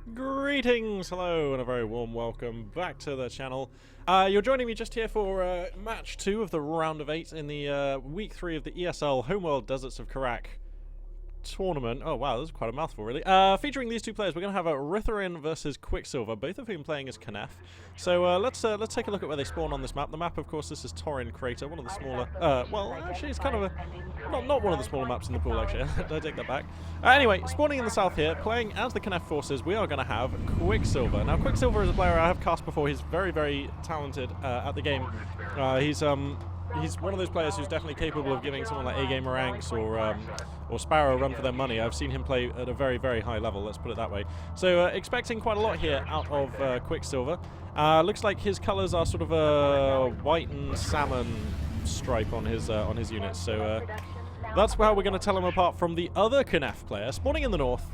Greetings, hello, and a very warm welcome back to the channel. You're joining me just here for match 2 of the round of 8 in the week 3 of the ESL Homeworld Deserts of Karak tournament. Oh wow, this is quite a mouthful, really. Featuring these two players, we're going to have a Ritherin versus Quicksilver, both of whom playing as Knef. So let's take a look at where they spawn on this map. The map, of course, this is Torin Crater, one of the smaller. Well, actually, it's kind of a not one of the smaller maps in the pool. Actually, I take that back. Anyway, spawning in the south here, playing as the Knef forces, we are going to have Quicksilver. Now, Quicksilver is a player I have cast before. He's very, very talented at the game. He's one of those players who's definitely capable of giving someone like A-Gamer Ranks or Sparrow a run for their money. I've seen him play at a very, very high level, let's put it that way. So expecting quite a lot here out of Quicksilver. Looks like his colours are sort of a white and salmon stripe on his units. So that's how we're going to tell him apart from the other Knef player. Spawning in the north,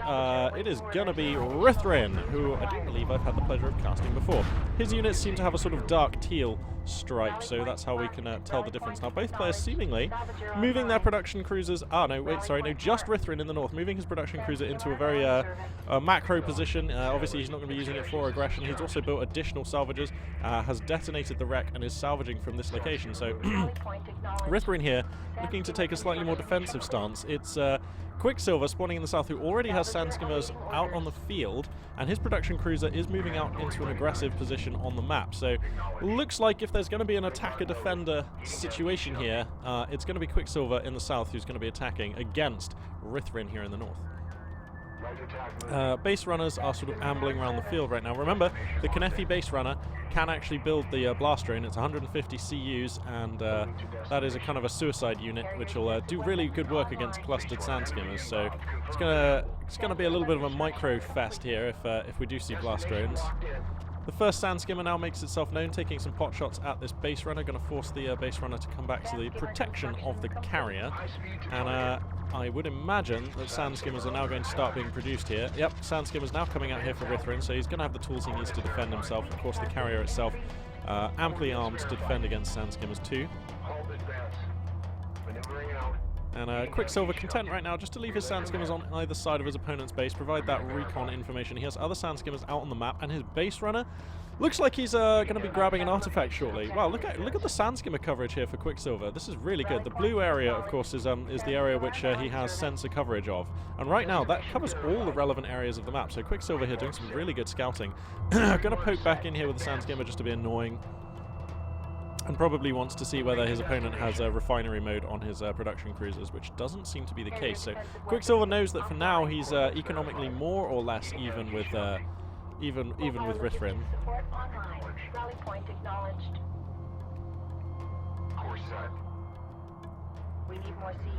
it is going to be Ritherin, who I do believe I've had the pleasure of casting before. His units seem to have a sort of dark teal stripe, so that's how we can tell the difference. Now, both players seemingly moving their production cruisers... just Ritherin in the north, moving his production cruiser into a very macro position. Obviously, he's not going to be using it for aggression. He's also built additional salvages, has detonated the wreck, and is salvaging from this location. So, Ritherin here, looking to take a slightly more defensive stance. It's Quicksilver spawning in the south, who already has sand skimmers out on the field, and his production cruiser is moving out into an aggressive position on the map. So, looks like if there's going to be an attacker-defender situation here, it's going to be Quicksilver in the south who's going to be attacking against Ritherin here in the north. Base runners are sort of ambling around the field right now. Remember, the Knefi base runner can actually build the blast drone. It's 150 CUs, and that is a kind of a suicide unit, which will do really good work against clustered sand skimmers. So it's gonna be a little bit of a micro fest here if we do see blast drones. The first sand skimmer now makes itself known, taking some pot shots at this base runner. Going to force the base runner to come back to the protection of the carrier. And I would imagine that sand skimmers are now going to start being produced here. Yep, sand skimmers now coming out here for Ritherin, so he's going to have the tools he needs to defend himself. Of course, the carrier itself amply armed to defend against sand skimmers too. And Quicksilver content right now just to leave his sand skimmers on either side of his opponent's base, provide that recon information. He has other sand skimmers out on the map, and his base runner looks like he's going to be grabbing an artifact shortly. Wow, look at the sand skimmer coverage here for Quicksilver. This is really good. The blue area, of course, is the area which he has sensor coverage of, and right now that covers all the relevant areas of the map. So Quicksilver here doing some really good scouting. Going to poke back in here with the sand skimmer just to be annoying. And probably wants to see whether his opponent has a refinery mode on his production cruisers, which doesn't seem to be the case. So Quicksilver knows that for now he's economically more or less even with Ritherin.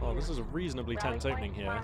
Oh, this is a reasonably tense opening here.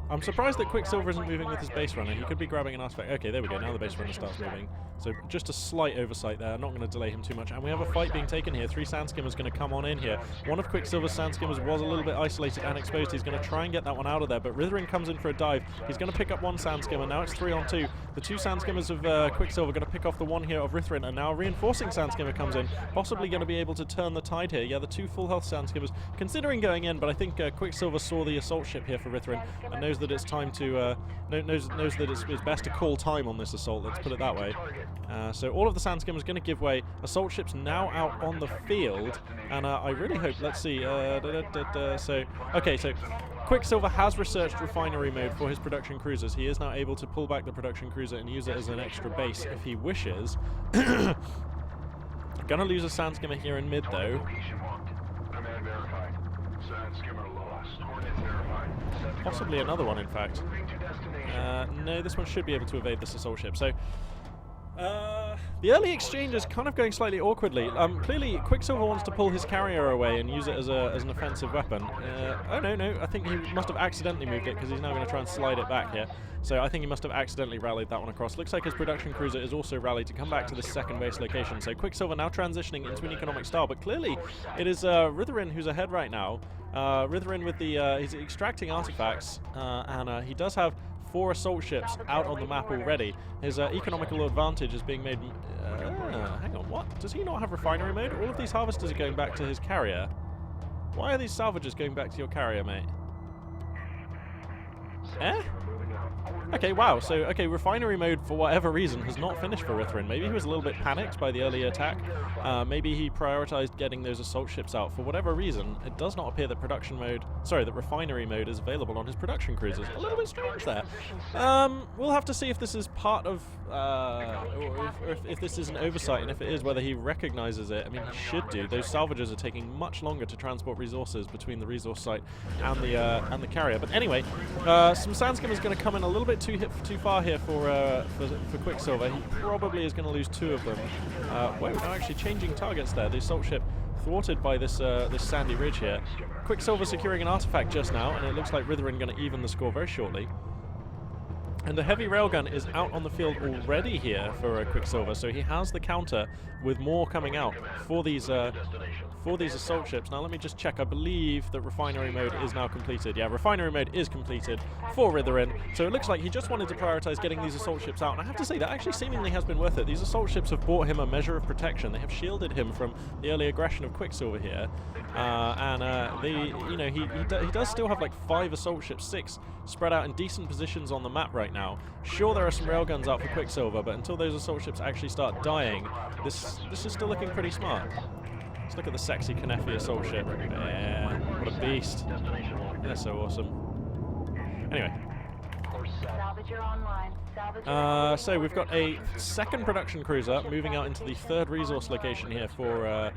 I'm surprised that Quicksilver isn't moving with his base runner. He could be grabbing an artifact. Okay, there we go. Now the base runner starts moving. So just a slight oversight there. Not going to delay him too much. And we have a fight being taken here. 3 sand skimmers going to come on in here. One of Quicksilver's sand skimmers was a little bit isolated and exposed. He's going to try and get that one out of there. But Ritherin comes in for a dive. He's going to pick up 1 sand skimmer. Now it's 3 on 2. The 2 sand skimmers of Quicksilver going to pick off the one here of Ritherin. And now a reinforcing sand skimmer comes in. Possibly going to be able to turn the tide here. Yeah, the 2 full health sand skimmers considering going in. But I think Quicksilver saw the assault ship here for Ritherin and knows that it's time to... knows that it's best to call time on this assault, let's put it that way. So all of the sand skimmers going to give way. Assault ship's now out on the field, and I really hope, let's see, so Quicksilver has researched refinery mode for his production cruisers. He is now able to pull back the production cruiser and use it as an extra base if he wishes. Gonna lose a sand skimmer here in mid though. Possibly another one, in fact. No, this one should be able to evade this assault ship. So, the early exchange is kind of going slightly awkwardly. Clearly, Quicksilver wants to pull his carrier away and use it as an offensive weapon. Oh, no, I think he must have accidentally moved it because he's now going to try and slide it back here. So I think he must have accidentally rallied that one across. Looks like his production cruiser is also rallied to come back to this second base location. So Quicksilver now transitioning into an economic style, but clearly it is Ritherin who's ahead right now. Ritherin with the, he's extracting artifacts, and he does have 4 assault ships out on the map already. His economical advantage is being made... hang on, what? Does he not have refinery mode? All of these harvesters are going back to his carrier. Why are these salvages going back to your carrier, mate? Eh? Okay, wow. So, okay, refinery mode, for whatever reason, has not finished for Rithrin. Maybe he was a little bit panicked by the early attack. Maybe he prioritized getting those assault ships out. For whatever reason, it does not appear that that refinery mode is available on his production cruisers. A little bit strange there. We'll have to see if this is part of, or if this is an oversight, and if it is, whether he recognizes it. I mean, he should do. Those salvagers are taking much longer to transport resources between the resource site and the carrier. But anyway, some Sandskim is going to come in a little bit too far here for Quicksilver. He probably is going to lose 2 of them. Whoa, now actually changing targets there. The assault ship thwarted by this sandy ridge here. Quicksilver securing an artifact just now, and it looks like Rithrin going to even the score very shortly. And the heavy railgun is out on the field already here for Quicksilver, so he has the counter with more coming out for these assault ships. Now let me just check. I believe that refinery mode is now completed. Yeah, refinery mode is completed for Rithrin. So it looks like he just wanted to prioritize getting these assault ships out. And I have to say, that actually seemingly has been worth it. These assault ships have brought him a measure of protection. They have shielded him from the early aggression of Quicksilver here. He does still have like 5 assault ships, 6 spread out in decent positions on the map right now. Sure, there are some railguns out for Quicksilver, but until those assault ships actually start dying, this is still looking pretty smart. Let's look at the sexy Kanefi assault ship. Yeah, what a beast. They're so awesome. Anyway. So we've got a second production cruiser moving out into the 3rd resource location here for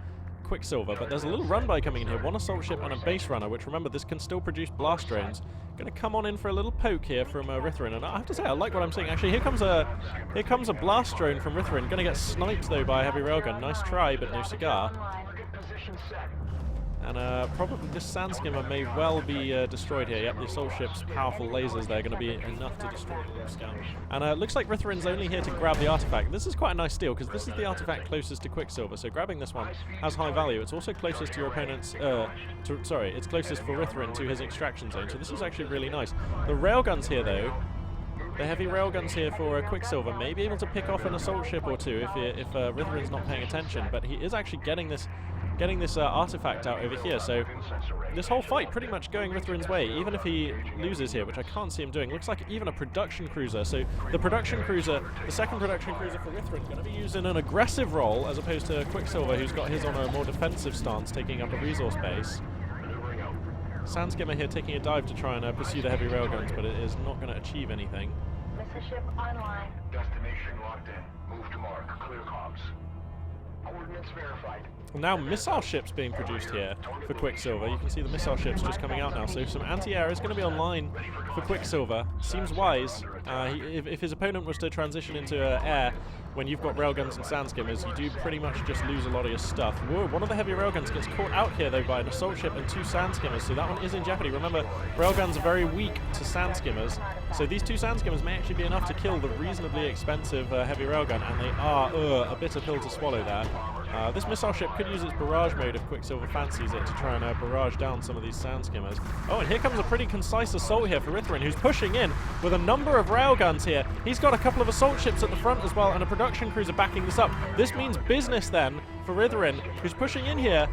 Quicksilver, but there's a little run by coming in here. 1 assault ship and a base runner, which, remember, this can still produce blast drones. Going to come on in for a little poke here from Rithrin, and I have to say I like what I'm seeing. Actually, here comes a blast drone from Rithrin. Going to get sniped though by a heavy railgun. Nice try, but no cigar. And probably this Sandskimmer may well be destroyed here. Yep, the assault ship's powerful lasers, they're going to be enough to destroy the scout. And it looks like Rithrin's only here to grab the artifact. This is quite a nice steal, because this is the artifact closest to Quicksilver, so grabbing this one has high value. It's also closest to your opponent's, it's closest for Rithrin to his extraction zone, so this is actually really nice. The railguns here, though, the heavy railguns here for Quicksilver may be able to pick off an assault ship or 2 if Rithrin's not paying attention, but he is actually getting this artifact out over here, so this whole fight pretty much going Rithrin's way, even if he loses here, which I can't see him doing. Looks like even a production cruiser, so the second production cruiser for Rithrin, going to be used in an aggressive role as opposed to Quicksilver, who's got his on a more defensive stance, taking up a resource base. Sandskimmer here taking a dive to try and pursue the heavy railguns, but it is not going to achieve anything. Missile ship online. Destination locked in. Move to mark. Clear comms. Coordinates verified. Well, now missile ships being produced here for Quicksilver. You can see the missile ships just coming out now. So some anti-air is going to be online for Quicksilver. Seems wise. If his opponent was to transition into air when you've got railguns and sandskimmers, you do pretty much just lose a lot of your stuff. Whoa, one of the heavy railguns gets caught out here though by an assault ship and 2 sandskimmers, so that one is in jeopardy. Remember, railguns are very weak to sandskimmers, so these 2 sandskimmers may actually be enough to kill the reasonably expensive heavy railgun, and they are a bitter pill to swallow there. This missile ship could use its barrage mode if Quicksilver fancies it to try and barrage down some of these sandskimmers. Oh, and here comes a pretty concise assault here for Rithrin, who's pushing in with a number of railguns here. He's got a couple of assault ships at the front as well, and a production cruiser backing this up. This means business then for Rithrin, who's pushing in here.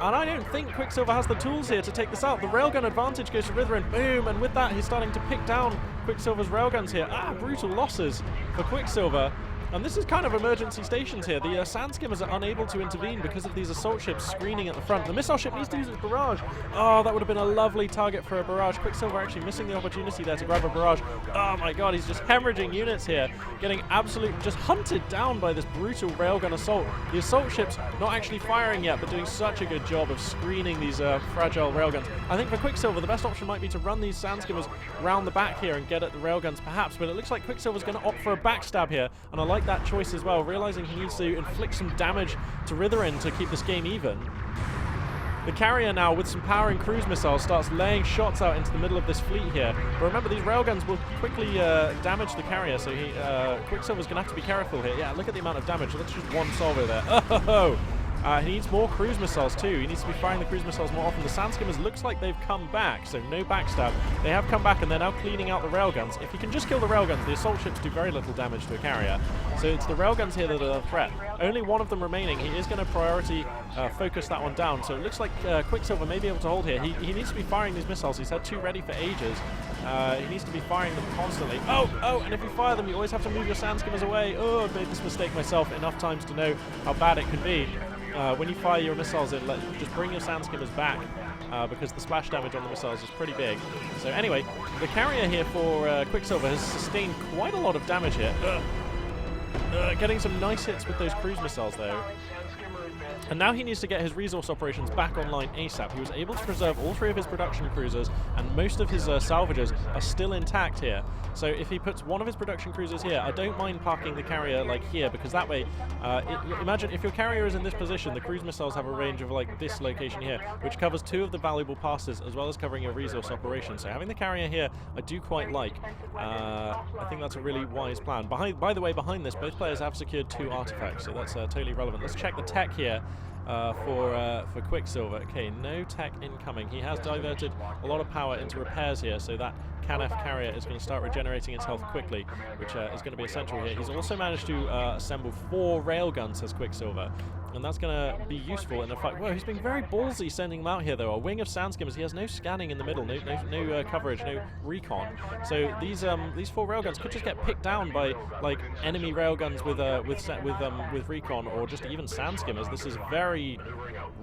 And I don't think Quicksilver has the tools here to take this out. The railgun advantage goes to Rithrin. Boom! And with that, he's starting to pick down Quicksilver's railguns here. Brutal losses for Quicksilver. And this is kind of emergency stations here. The sandskimmers are unable to intervene because of these assault ships screening at the front. The missile ship needs to use its barrage. Oh, that would have been a lovely target for a barrage. Quicksilver actually missing the opportunity there to grab a barrage. Oh my god, he's just hemorrhaging units here. Getting absolutely just hunted down by this brutal railgun assault. The assault ships not actually firing yet, but doing such a good job of screening these fragile railguns. I think for Quicksilver, the best option might be to run these sandskimmers round the back here and get at the railguns perhaps, but it looks like Quicksilver's going to opt for a backstab here, and I like that choice as well, realizing he needs to inflict some damage to Rithrin to keep this game even. The carrier now, with some powering cruise missiles, starts laying shots out into the middle of this fleet here. But remember, these railguns will quickly damage the carrier, so Quicksilver's going to have to be careful here. Yeah, look at the amount of damage. That's just one salvo there. Oh! He needs more cruise missiles too. He needs to be firing the cruise missiles more often. The sandskimmers looks like they've come back, so no backstab. They have come back and they're now cleaning out the railguns. If you can just kill the railguns, the assault ships do very little damage to a carrier. So it's the railguns here that are a threat. Only one of them remaining. He is going to priority focus that one down. So it looks like Quicksilver may be able to hold here. He needs to be firing these missiles. He's had 2 ready for ages. He needs to be firing them constantly. Oh, and if you fire them, you always have to move your sand skimmers away. Oh, I made this mistake myself enough times to know how bad it can be. When you fire your missiles in, just bring your sand skimmers back, because the splash damage on the missiles is pretty big. So anyway, the carrier here for Quicksilver has sustained quite a lot of damage here. Getting some nice hits with those cruise missiles though. And now he needs to get his resource operations back online ASAP. He was able to preserve all 3 of his production cruisers, and most of his salvagers are still intact here. So if he puts one of his production cruisers here, I don't mind parking the carrier like here, because that way, imagine if your carrier is in this position, the cruise missiles have a range of like this location here, which covers 2 of the valuable passes as well as covering your resource operations. So having the carrier here, I do quite like. I think that's a really wise plan. By the way, behind this, both players have secured 2 artifacts, so that's totally relevant. Let's check the tech here. For Quicksilver. Okay, no tech incoming. He has diverted a lot of power into repairs here, so that CanF carrier is going to start regenerating its health quickly, which is going to be essential here. He's also managed to assemble 4 railguns as Quicksilver, and that's going to be useful in a fight. Whoa, he's being very ballsy sending them out here, though. A wing of sand skimmers. He has no scanning in the middle, no coverage, no recon. So these 4 railguns could just get picked down by like enemy railguns with recon, or just even sand skimmers. This is very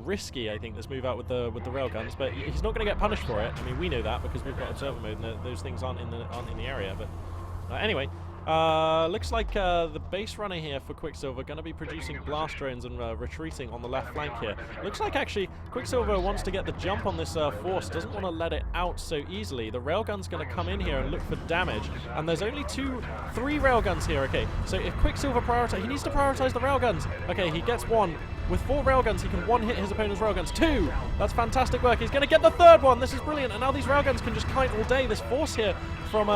risky, I think, this move out with the railguns, but he's not going to get punished for it. I mean, we know that because we've got observer mode, and those things aren't in the area. But anyway. Looks like the base runner here for Quicksilver going to be producing blast drones and retreating on the left flank here. Looks like actually Quicksilver wants to get the jump on this force, doesn't want to let it out so easily. The railgun's going to come in here and look for damage, and there's only 3 railguns here. Okay, so if Quicksilver he needs to prioritize the railguns. Okay, he gets 1. With 4 railguns, he can 1-hit his opponent's railguns. 2! That's fantastic work. He's going to get the 3rd one. This is brilliant. And now these railguns can just kite all day. This force here from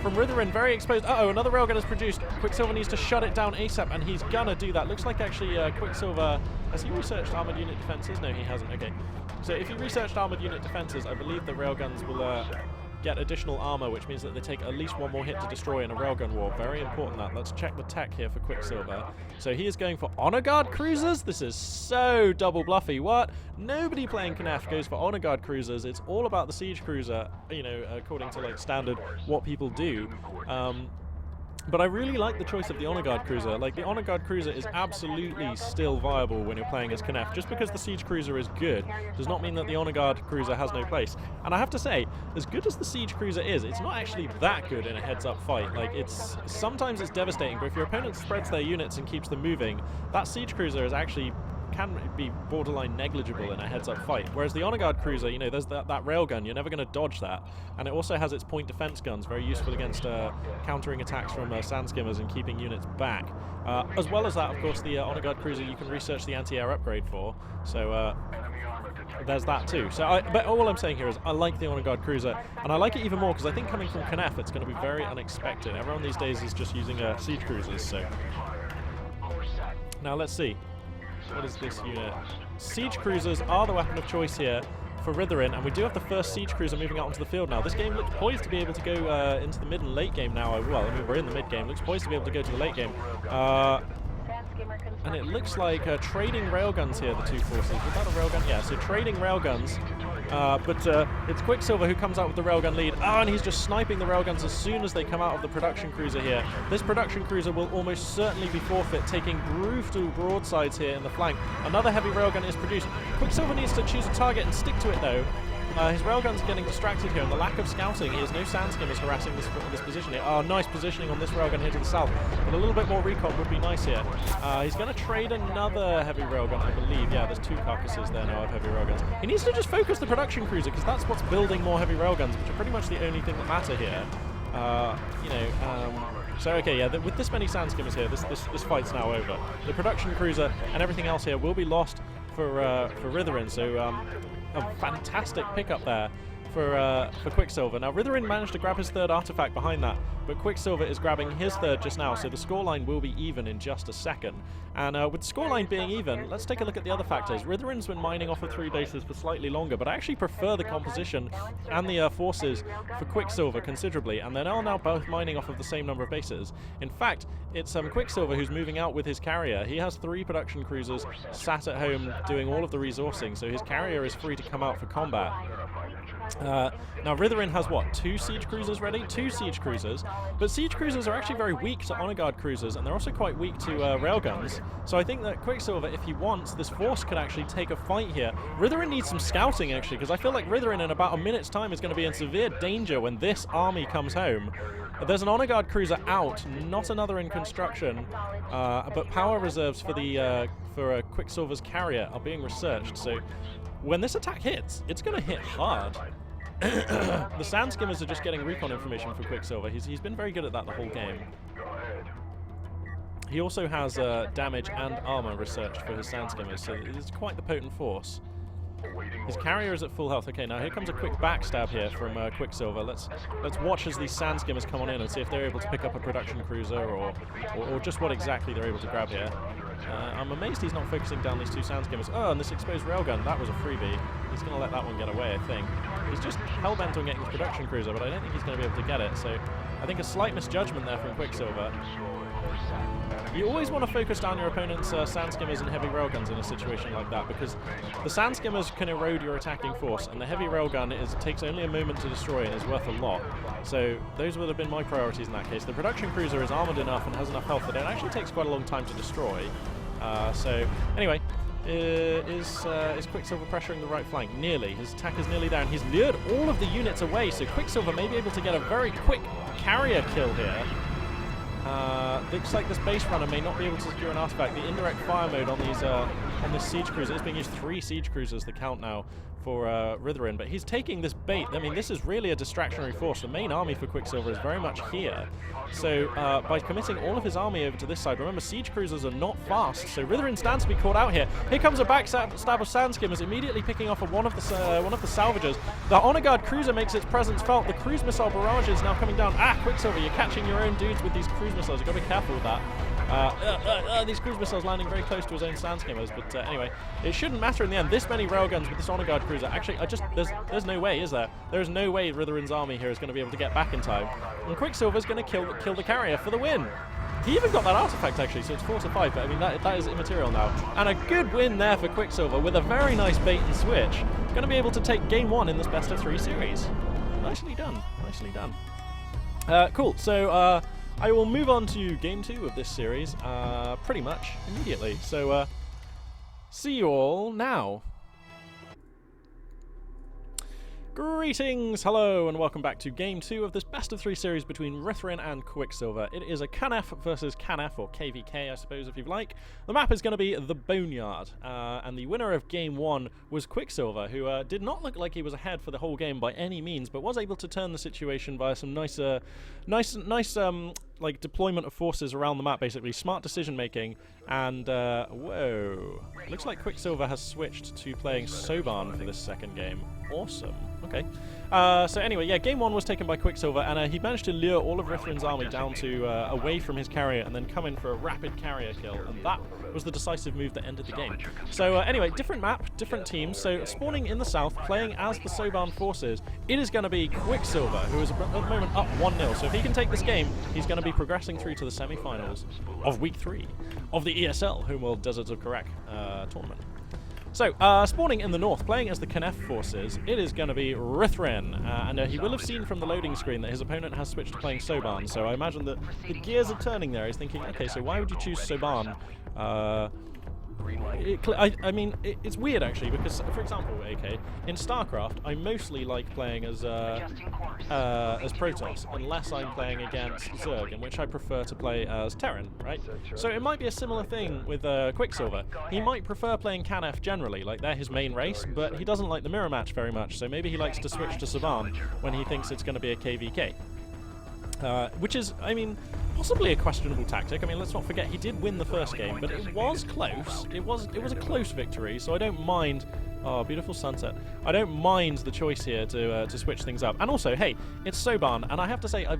Ritherin, very exposed. Uh-oh, another railgun is produced. Quicksilver needs to shut it down ASAP, and he's gonna do that. Looks like actually Quicksilver... Has he researched armored unit defenses? No, he hasn't. Okay. So if he researched armored unit defenses, I believe the railguns will... get additional armor, which means that they take at least 1 more hit to destroy in a railgun war. Very important that. Let's check the tech here for Quicksilver. So he is going for honor guard cruisers. This is so double bluffy. What? Nobody playing CanF goes for honor guard cruisers. It's all about the siege cruiser, you know, according to like standard what people do. But I really like the choice of the Honor Guard Cruiser. Like, the Honor Guard Cruiser is absolutely still viable when you're playing as CanF. Just because the Siege Cruiser is good does not mean that the Honor Guard Cruiser has no place. And I have to say, as good as the Siege Cruiser is, it's not actually that good in a heads-up fight. Like, sometimes it's devastating, but if your opponent spreads their units and keeps them moving, that Siege Cruiser is actually... can be borderline negligible in a heads-up fight. Whereas the Honor Guard Cruiser, you know, there's that railgun, you're never going to dodge that. And it also has its point defense guns, very useful against countering attacks from sand skimmers and keeping units back. As well as that, of course, the Honor Guard Cruiser you can research the anti-air upgrade for. So there's that too. So, but all I'm saying here is I like the Honor Guard Cruiser, and I like it even more because I think coming from CanF, it's going to be very unexpected. Everyone these days is just using siege cruisers. So now let's see. What is this unit? Siege cruisers are the weapon of choice here for Ritherin, and we do have the first siege cruiser moving out onto the field now. This game looks poised to be able to go into the mid and late game now. Well, I mean, we're in the mid game. Looks poised to be able to go to the late game. And it looks like trading railguns here, the 2 forces. Was that a railgun? Yeah, so trading railguns. But it's Quicksilver who comes out with the railgun lead. Oh, and he's just sniping the railguns as soon as they come out of the production cruiser here. This production cruiser will almost certainly be forfeit, taking brutal broadsides here in the flank. Another heavy railgun is produced. Quicksilver needs to choose a target and stick to it, though. His railgun's getting distracted here, and the lack of scouting, he has no sand skimmers harassing this position here. Oh, nice positioning on this railgun here to the south, but a little bit more recon would be nice here. He's going to trade another heavy railgun, I believe. Yeah, there's 2 carcasses there now of heavy railguns. He needs to just focus the production cruiser, because that's what's building more heavy railguns, which are pretty much the only thing that matter here. So, okay, yeah, with this many sand skimmers here, this fight's now over. The production cruiser and everything else here will be lost for Ritherin, so a fantastic pickup there for Quicksilver. Now, Ritherin managed to grab his 3rd artifact behind that, but Quicksilver is grabbing his third just now, so the scoreline will be even in just a second. And with the scoreline being even, let's take a look at the other factors. Ritheren's been mining off of 3 bases for slightly longer, but I actually prefer the composition and the forces for Quicksilver considerably, and they are now both mining off of the same number of bases. In fact, it's Quicksilver who's moving out with his carrier. He has 3 production cruisers sat at home doing all of the resourcing, so his carrier is free to come out for combat. Now Ritheren has what, 2 siege cruisers ready? 2 siege cruisers, but siege cruisers are actually very weak to honor guard cruisers, and they're also quite weak to railguns. So I think that Quicksilver, if he wants, this force could actually take a fight here. Ritheren needs some scouting actually, because I feel like Ritheren in about a minute's time is going to be in severe danger when this army comes home. There's an honor guard cruiser out, not another in construction, but power reserves for the Quicksilver's carrier are being researched. So when this attack hits, it's going to hit hard. The sand skimmers are just getting recon information for Quicksilver. He's been very good at that the whole game. He also has damage and armor researched for his sand skimmers, so it's quite the potent force. His carrier is at full health. Okay, now here comes a quick backstab here from Quicksilver. Let's watch as these sand skimmers come on in and see if they're able to pick up a production cruiser or just what exactly they're able to grab here. I'm amazed he's not focusing down these 2 sand skimmers. Oh, and this exposed railgun, that was a freebie. He's going to let that one get away, I think. He's just hell-bent on getting his production cruiser, but I don't think he's going to be able to get it, so I think a slight misjudgment there from Quicksilver. You always want to focus down your opponent's sand skimmers and heavy railguns in a situation like that, because the sand skimmers can erode your attacking force, and the heavy railgun takes only a moment to destroy and is worth a lot. So those would have been my priorities in that case. The production cruiser is armored enough and has enough health that it actually takes quite a long time to destroy. So anyway, is Quicksilver pressuring the right flank? Nearly. His attack is nearly down. He's lured all of the units away, so Quicksilver may be able to get a very quick carrier kill here. Looks like this base runner may not be able to secure an artifact. The indirect fire mode on these on this siege cruiser is being used. 3 siege cruisers, the count now for Ritheren, but he's taking this bait. I mean, this is really a distractionary force. The main army for Quicksilver is very much here. So by committing all of his army over to this side, remember siege cruisers are not fast, so Ritheren stands to be caught out here. Here comes a backstab of sand skimmers, immediately picking off one of the salvagers. The honor guard cruiser makes its presence felt. The cruise missile barrage is now coming down. Quicksilver, you're catching your own dudes with these cruise missiles. You've got to be careful with that. These cruise missiles landing very close to his own sand skimmers, but anyway, it shouldn't matter in the end. This many railguns with this honor guard cruiser, actually, there's no way, is there? There is no way Ritheren's army here is going to be able to get back in time, and Quicksilver's going to kill the carrier for the win. He even got that artifact actually, so it's 4-5, but I mean that is immaterial now. And a good win there for Quicksilver with a very nice bait and switch. Going to be able to take game 1 in this best of 3 series. Nicely done, nicely done. Cool. So. I will move on to Game 2 of this series pretty much immediately. So, see you all now. Greetings, hello, and welcome back to Game 2 of this best of 3 series between Ritheren and Quicksilver. It is a Canef versus Canef, or KVK I suppose if you like. The map is going to be the Boneyard, and the winner of Game 1 was Quicksilver, who did not look like he was ahead for the whole game by any means, but was able to turn the situation via some nice like deployment of forces around the map, basically smart decision making, and whoa, looks like Quicksilver has switched to playing Soban for this second game. Awesome. Okay. So anyway, yeah, game 1 was taken by Quicksilver, and he managed to lure all of Ritheren's army down to away from his carrier, and then come in for a rapid carrier kill, and that was the decisive move that ended the game. So anyway, different map, different teams. So spawning in the south, playing as the Soban forces, it is going to be Quicksilver, who is at the moment up 1-0. So if he can take this game, he's going to be progressing through to the semi-finals of Week 3 of the ESL Homeworld Deserts of Karak tournament. So, spawning in the north, playing as the Canef forces, it is going to be Ritheren, and he will have seen from the loading screen that his opponent has switched to playing Soban, so I imagine that the gears are turning there. He's thinking, okay, so why would you choose Soban? I mean, it's weird actually, because, for example, AK, in StarCraft, I mostly like playing as Protoss, unless I'm playing against Zerg, in which I prefer to play as Terran, right? So it might be a similar thing with Quicksilver. He might prefer playing Canef generally, like they're his main race, but he doesn't like the mirror match very much, so maybe he likes to switch to Saban when he thinks it's going to be a KVK. Which is, I mean, possibly a questionable tactic. I mean, let's not forget he did win the first game, but it was close. It was a close victory, so I don't mind Oh, beautiful sunset. I don't mind the choice here to switch things up. And also, hey, it's Soban, and I have to say I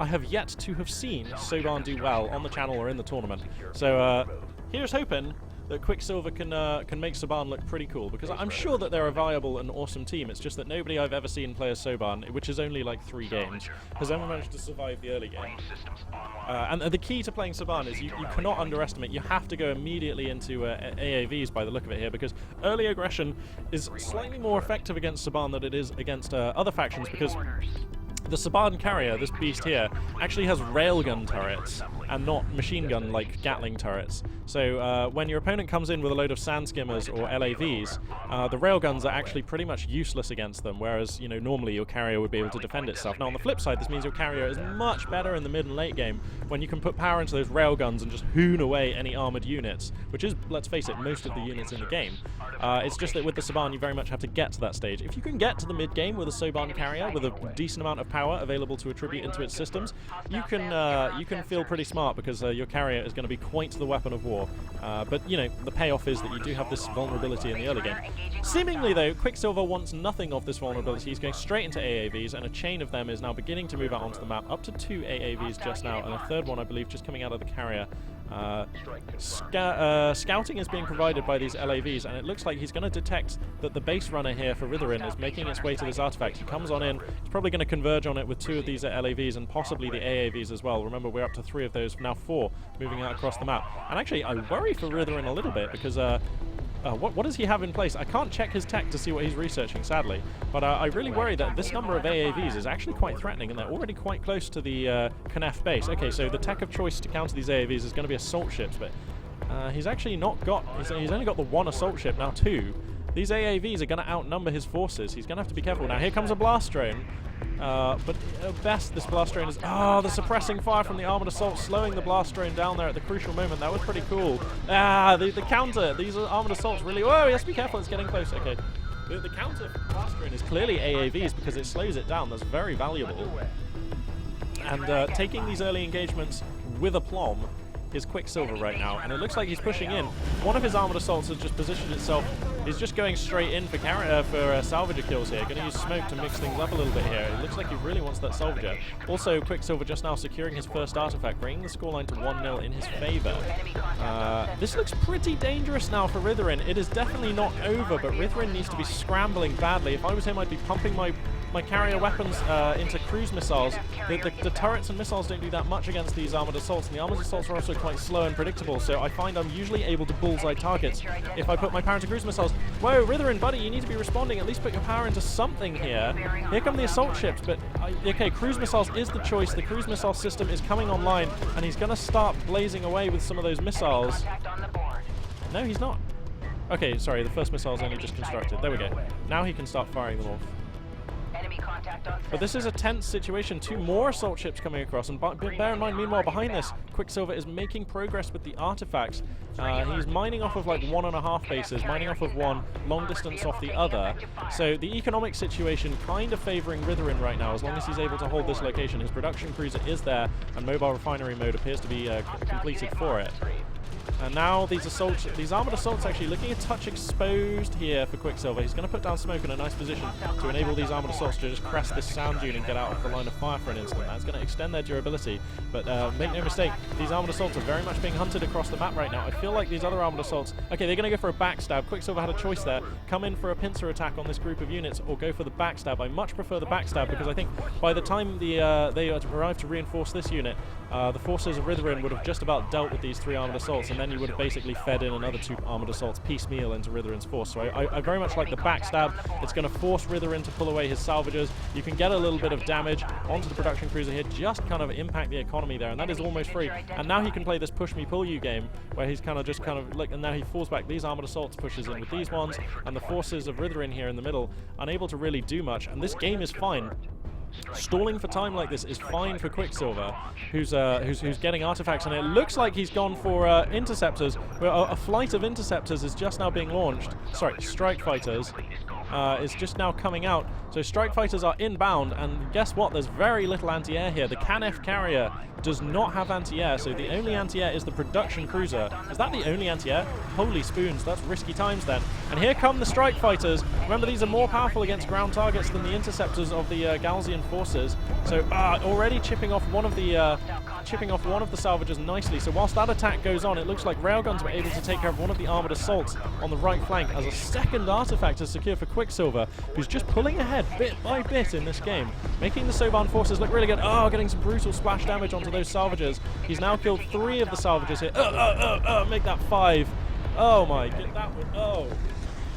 have yet to have seen Soban do well on the channel or in the tournament. So here's hoping that Quicksilver can make Soban look pretty cool, because I'm sure that they're a viable and awesome team. It's just that nobody I've ever seen play as Soban, which is only like 3 games, has ever managed to survive the early game. And the key to playing Soban is you cannot underestimate. You have to go immediately into AAVs by the look of it here, because early aggression is slightly more effective against Soban than it is against other factions, because the Soban carrier, this beast here, actually has railgun turrets and not machine gun like Gatling turrets. So when your opponent comes in with a load of sand skimmers or LAVs, the railguns are actually pretty much useless against them, whereas, you know, normally your carrier would be able to defend itself. Now on the flip side, this means your carrier is much better in the mid and late game when you can put power into those railguns and just hoon away any armored units, which is, let's face it, most of the units in the game. It's just that with the Soban you very much have to get to that stage. If you can get to the mid game with a Soban carrier with a decent amount of power available to attribute into its systems, you can feel pretty smart, because your carrier is going to be quite the weapon of war. But you know, the payoff is that you do have this vulnerability in the early game. Seemingly though, Quicksilver wants nothing of this vulnerability. He's going straight into AAVs, and a chain of them is now beginning to move out onto the map, up to 2 AAVs just now, and a third one I believe just coming out of the carrier. Scouting is being provided by these LAVs, and it looks like he's going to detect that the base runner here for Ritherin is making its way to this artifact. He comes on in, he's probably going to converge on it with 2 of these LAVs and possibly the AAVs as well. Remember, we're up to 3 of those, now 4 moving out across the map. And actually, I worry for Ritherin a little bit, because what does he have in place? I can't check his tech to see what he's researching, sadly, but I really worry that this number of AAVs is actually quite threatening, and they're already quite close to the Knef base. Okay, so the tech of choice to counter these AAVs is going to be assault ships, but he's actually not got, he's only got the 1 assault ship, now 2. These AAVs are going to outnumber his forces. He's going to have to be careful. Now here comes a blast drone. But at best, this blast drone is... Oh, the suppressing fire from the armored assault, slowing the blast drone down there at the crucial moment. That was pretty cool. The counter. These armored assaults really... Whoa, he has to be careful. It's getting close. Okay. The counter blast drone is clearly AAVs, because it slows it down. That's very valuable. And taking these early engagements with aplomb is Quicksilver right now, and it looks like he's pushing in. One of his armored assaults has just positioned itself. He's just going straight in for salvager kills here. Going to use smoke to mix things up a little bit here. It looks like he really wants that salvager. Also, Quicksilver just now securing his first artifact, bringing the scoreline to 1-0 in his favor. This looks pretty dangerous now for Ritherin. It is definitely not over, but Ritherin needs to be scrambling badly. If I was him, I'd be pumping my carrier weapons into cruise missiles. The turrets and missiles don't do that much against these armored assaults, and the armored assaults are also quite slow and predictable, so I find I'm usually able to bullseye targets if I put my power into cruise missiles. Whoa, Ritherin, buddy, you need to be responding. At least put your power into something here. Here come the assault ships, but okay, cruise missiles is the choice. The cruise missile system is coming online, and he's going to start blazing away with some of those missiles. No, he's not. Okay, sorry, the first missile is only just constructed. There we go. Now he can start firing them off. But this is a tense situation. 2 more assault ships coming across, and bear in mind, meanwhile, behind this, Quicksilver is making progress with the artifacts. He's mining off of like 1.5 bases, mining off of 1, long distance off the other. So the economic situation kind of favoring Ritherin right now, as long as he's able to hold this location. His production cruiser is there, and mobile refinery mode appears to be completed for it. And now these armored assaults actually looking a touch exposed here for Quicksilver. He's going to put down smoke in a nice position to enable these armored assaults to just crest this sound dune and get out of the line of fire for an instant. That's going to extend their durability. But make no mistake, these armored assaults are very much being hunted across the map right now. I feel like these other armored assaults... Okay, they're going to go for a backstab. Quicksilver had a choice there. Come in for a pincer attack on this group of units, or go for the backstab. I much prefer the backstab, because I think by the time they arrive to reinforce this unit, the forces of Ritherin would have just about dealt with these 3 armored assaults, and then you would have basically fed in another 2 armored assaults piecemeal into Ritherin's force. So I very much like the backstab. It's going to force Ritherin to pull away his salvagers. You can get a little bit of damage onto the production cruiser here, just kind of impact the economy there, and that is almost free. And now he can play this push me pull you game, where he's kind of like, and now he falls back. These armored assaults pushes in with these ones, and the forces of Ritherin here in the middle unable to really do much, and this game is fine. Stalling for time like this is fine for Quicksilver, who's getting artifacts, and it looks like he's gone for interceptors. A flight of interceptors is just now being launched. Sorry, strike fighters. is just now coming out. So strike fighters are inbound, and guess what? There's very little anti-air here. The Can-F carrier does not have anti-air, so the only anti-air is the production cruiser. Is that the only anti-air? Holy spoons, that's risky times then. And here come the strike fighters. Remember, these are more powerful against ground targets than the interceptors of the Galzian forces. So already chipping off one of the salvages nicely. So whilst that attack goes on, it looks like railguns were able to take care of one of the armored assaults on the right flank, as a second artifact is secured for Quicksilver, who's just pulling ahead bit by bit in this game, making the Soban forces look really good. Oh, getting some brutal splash damage onto those salvages. He's now killed 3 of the salvages here. Make that 5. Oh my god, that was,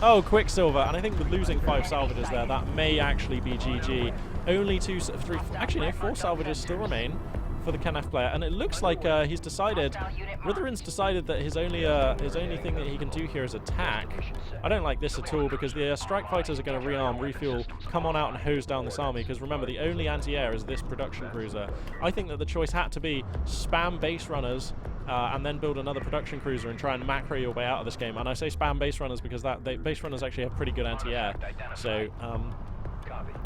oh, Quicksilver. And I think with losing 5 salvages there, that may actually be GG. Only 4 salvages still remain for the Can-F player, and it looks like he's decided, Ritheran's decided that his only thing that he can do here is attack. I don't like this at all, because the strike fighters are going to rearm, refuel, come on out and hose down this army, because remember, the only anti-air is this production cruiser. I think that the choice had to be spam base runners and then build another production cruiser and try and macro your way out of this game. And I say spam base runners because base runners actually have pretty good anti-air. So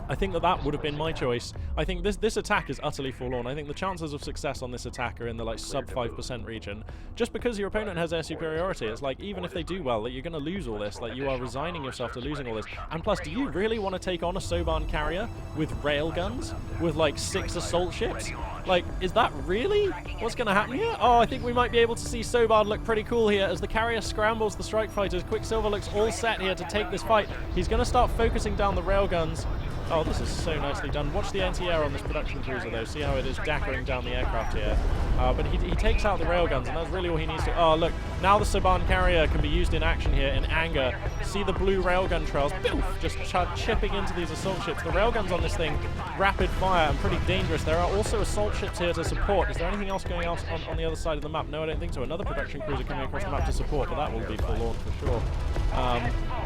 I think that would have been my choice. I think this attack is utterly forlorn. I think the chances of success on this attack are in the like sub 5% region. Just because your opponent has air superiority, it's like even if they do well, that you're going to lose all this. Like you are resigning yourself to losing all this. And plus, do you really want to take on a Soban carrier with railguns with like 6 assault ships? Like, is that really what's going to happen here? Oh, I think we might be able to see Soban look pretty cool here as the carrier scrambles the strike fighters. Quicksilver looks all set here to take this fight. He's going to start focusing down the railguns. Oh, this is so nicely done. Watch the anti-air on this production cruiser, though. See how it is dackering down the aircraft here. But he takes out the railguns, and that's really all he needs to... Oh, look. Now the Soban carrier can be used in action here, in anger. See the blue railgun trails. Boof, just chipping into these assault ships. The railguns on this thing, rapid fire and pretty dangerous. There are also assault ships here to support. Is there anything else going on the other side of the map? No, I don't think so. Another production cruiser coming across the map to support, but that will be forlorn for sure.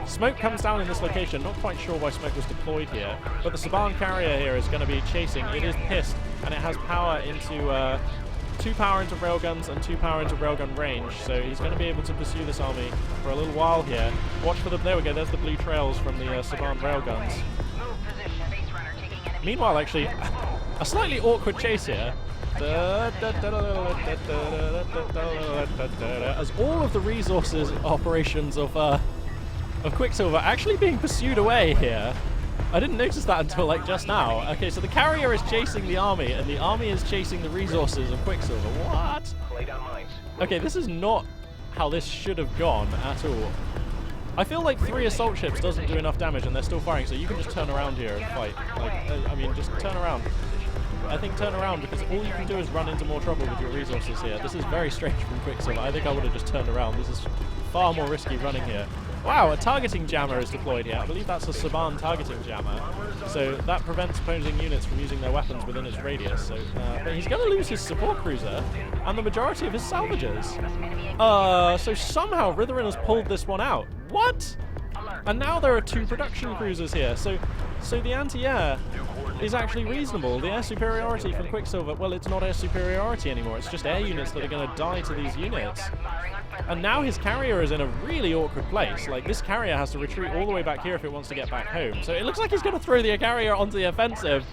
Smoke comes down in this location. Not quite sure why smoke was deployed here, but the Soban carrier here is going to be chasing. It is pissed, and it has power into 2 power into railguns and 2 power into railgun range. So he's going to be able to pursue this army for a little while here. Watch for the... There we go. There's the blue trails from the Soban railguns. Meanwhile, actually, a slightly awkward chase here. As all of the resources operations of Quicksilver actually being pursued away here. I didn't notice that until like just now. Okay, so the carrier is chasing the army, and the army is chasing the resources of Quicksilver. What? Okay, this is not how this should have gone at all. I feel like 3 assault ships doesn't do enough damage, and they're still firing, so you can just turn around here and fight. Like, I mean, just turn around. I think turn around, because all you can do is run into more trouble with your resources here. This is very strange from Quicksilver. I think I would have just turned around. This is far more risky running here. Wow, a targeting jammer is deployed here. I believe that's a Soban targeting jammer. So that prevents opposing units from using their weapons within its radius. So, but he's going to lose his support cruiser and the majority of his salvages. So somehow Ritheran has pulled this one out. What? And now there are 2 production cruisers here. So the anti-air is actually reasonable. The air superiority from Quicksilver, well, it's not air superiority anymore. It's just air units that are going to die to these units. And now his carrier is in a really awkward place. Like, this carrier has to retreat all the way back here if it wants to get back home. So it looks like he's going to throw the carrier onto the offensive.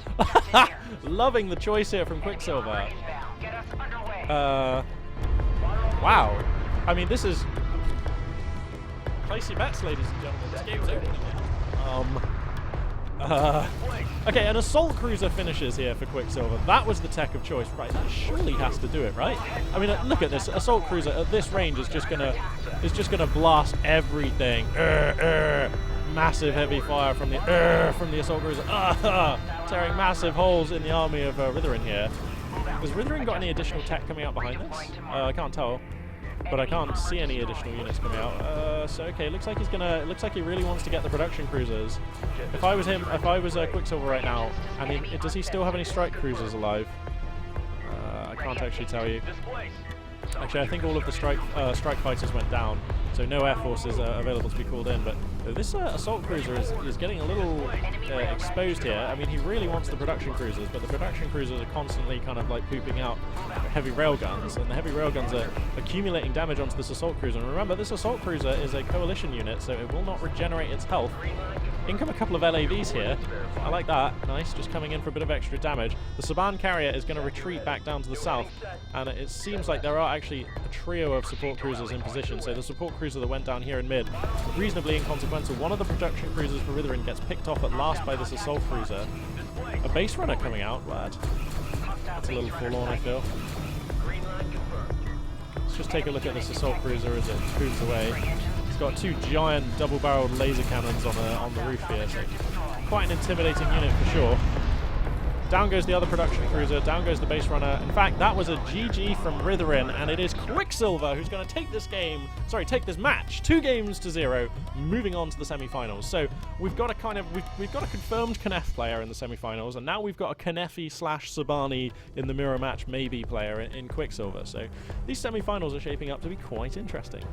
Loving the choice here from Quicksilver. Wow. I mean, this is... Place your bets, ladies and gentlemen. This game's opening. Okay, an assault cruiser finishes here for Quicksilver. That was the tech of choice, right? That surely has to do it, right? I mean, look at this assault cruiser at this range is just gonna blast everything. Massive heavy fire from the assault cruiser, tearing massive holes in the army of Ritheran here. Has Ritheran got any additional tech coming out behind this? I can't tell. But I can't see any additional units coming out. So okay, looks like he really wants to get the production cruisers. If I was him, if I was Quicksilver right now, I mean, does he still have any strike cruisers alive? I can't actually tell you. Actually, I think all of the strike fighters went down. so no air forces are available to be called in. But this assault cruiser is getting a little exposed here. I mean, he really wants the production cruisers, but the production cruisers are constantly kind of like pooping out heavy railguns, and the heavy railguns are accumulating damage onto this assault cruiser. And remember, this assault cruiser is a coalition unit, so it will not regenerate its health. In come a couple of LAVs here. I like that. Nice, just coming in for a bit of extra damage. The Saban carrier is going to retreat back down to the south, and it seems like there are actually a trio of support cruisers in position. So the support cruiser that went down here in mid, reasonably inconsequential. One of the production cruisers for Ritherin gets picked off at last by this assault cruiser. A base runner coming out. What? That's a little forlorn, I feel. Let's just take a look at this assault cruiser as it moves away. It's got two giant double-barreled laser cannons on the roof here, so quite an intimidating unit for sure. Down goes the other production cruiser, down goes the base runner. In fact, that was a GG from Ritherin, and it is Quicksilver who's going to take this match 2-0, moving on to the semi-finals. So we've got a we've got a confirmed Knef player in the semi-finals, and now we've got a Knefi/Sabani in the mirror match maybe player in Quicksilver. So these semi-finals are shaping up to be quite interesting.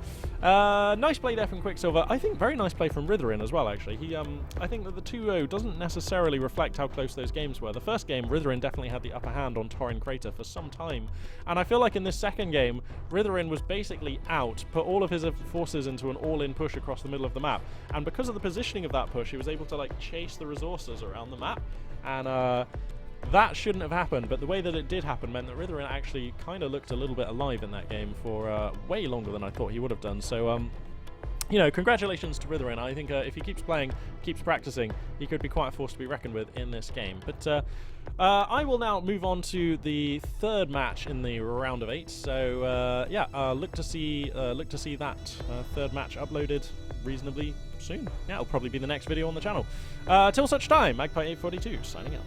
Nice play there from Quicksilver. I think very nice play from Ritherin as well, actually. I think that the 2-0 doesn't necessarily reflect how close those games were. The first game, Ritherin definitely had the upper hand on Torin Crater for some time, and I feel like in this second game, Ritherin was basically out, put all of his forces into an all-in push across the middle of the map, and because of the positioning of that push, he was able to like chase the resources around the map, and that shouldn't have happened, but the way that it did happen meant that Ritherin actually kind of looked a little bit alive in that game for way longer than I thought he would have done. So you know, congratulations to Ritherin. I think if he keeps playing, keeps practicing, he could be quite a force to be reckoned with in this game. But I will now move on to the third match in the round of 8. So yeah, look to see that third match uploaded reasonably soon. Yeah, it'll probably be the next video on the channel. Till such time, Magpie842 signing out.